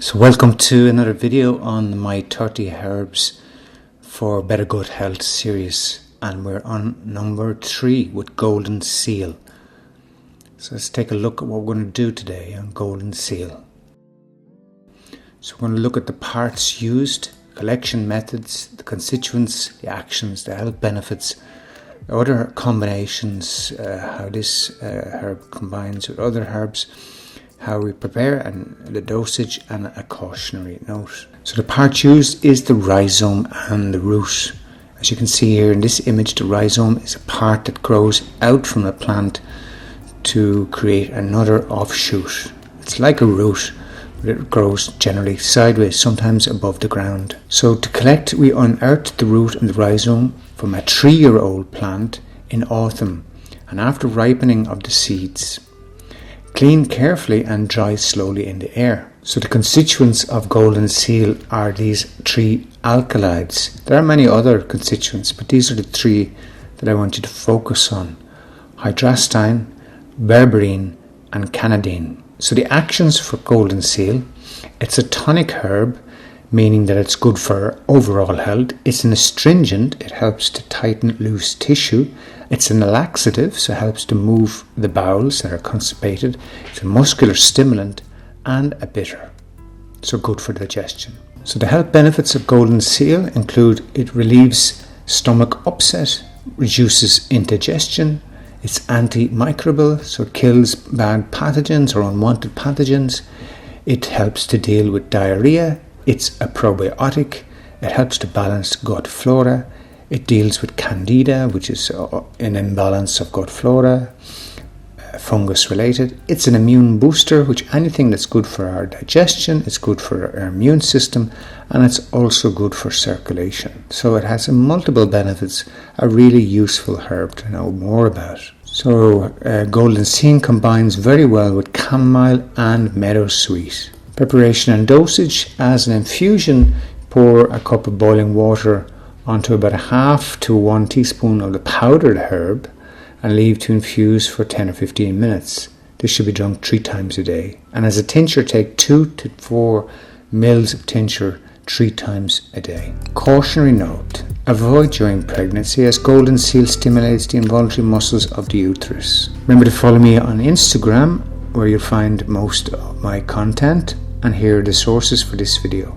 So welcome to another video on my 30 herbs for better gut health series, and we're on number 3 with golden seal. So let's take a look at what we're going to do today on golden seal. So we're going to look at the parts used, collection methods, the constituents, the actions, the health benefits, other combinations, how this herb combines with other herbs, how we prepare, and the dosage, and a cautionary note. So the part used is the rhizome and the root. As you can see here in this image, the rhizome is a part that grows out from a plant to create another offshoot. It's like a root, but it grows generally sideways, sometimes above the ground. So to collect, we unearthed the root and the rhizome from a 3-year-old plant in autumn, and after ripening of the seeds, clean carefully and dry slowly in the air. So the constituents of golden seal are these 3 alkaloids. There are many other constituents, but these are the 3 that I want you to focus on: hydrastine, berberine, and cannadine. So the actions for golden seal: it's a tonic herb, meaning that it's good for overall health. It's an astringent, it helps to tighten loose tissue. It's a laxative, so it helps to move the bowels that are constipated. It's a muscular stimulant and a bitter, so good for digestion. So the health benefits of golden seal include: it relieves stomach upset, reduces indigestion, it's antimicrobial, so it kills bad pathogens or unwanted pathogens. It helps to deal with diarrhea. It's a probiotic. It helps to balance gut flora. It deals with candida, which is an imbalance of gut flora, fungus related. It's an immune booster, which anything that's good for our digestion, it's good for our immune system, and it's also good for circulation. So it has multiple benefits, a really useful herb to know more about. So golden seal combines very well with chamomile and meadowsweet. Preparation and dosage: as an infusion, pour a cup of boiling water onto about 1/2 to 1 teaspoon of the powdered herb and leave to infuse for 10 or 15 minutes. This should be drunk 3 times a day. And as a tincture, take 2 to 4 mils of tincture 3 times a day. Cautionary note: avoid during pregnancy, as golden seal stimulates the involuntary muscles of the uterus. Remember to follow me on Instagram, where you'll find most of my content, and here are the sources for this video.